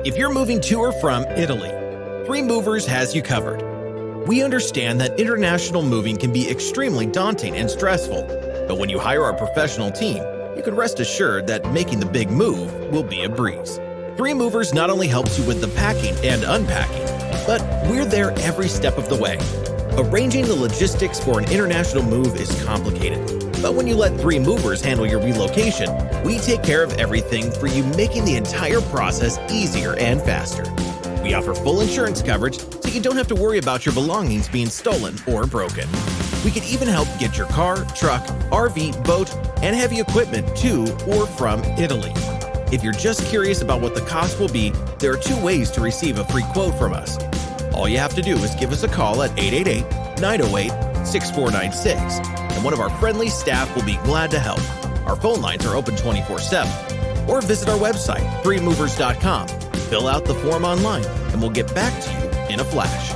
If you're moving to or from Italy, Three Movers has you covered. We understand that international moving can be extremely daunting and stressful, but when you hire our professional team, you can rest assured that making the big move will be a breeze. Three Movers not only helps you with the packing and unpacking, but we're there every step of the way. Arranging the logistics for an international move is complicated, but when you let Three Movers handle your relocation, we take care of everything for you, making the entire process easier and faster. We offer full insurance coverage so you don't have to worry about your belongings being stolen or broken. We can even help get your car, truck, RV, boat, and heavy equipment to or from Italy. If you're just curious about what the cost will be, there are 2 ways to receive a free quote from us. All you have to do is give us a call at 888-908-6496, and one of our friendly staff will be glad to help. Our phone lines are open 24/7. Or visit our website, threemovers.com, fill out the form online, and we'll get back to you in a flash.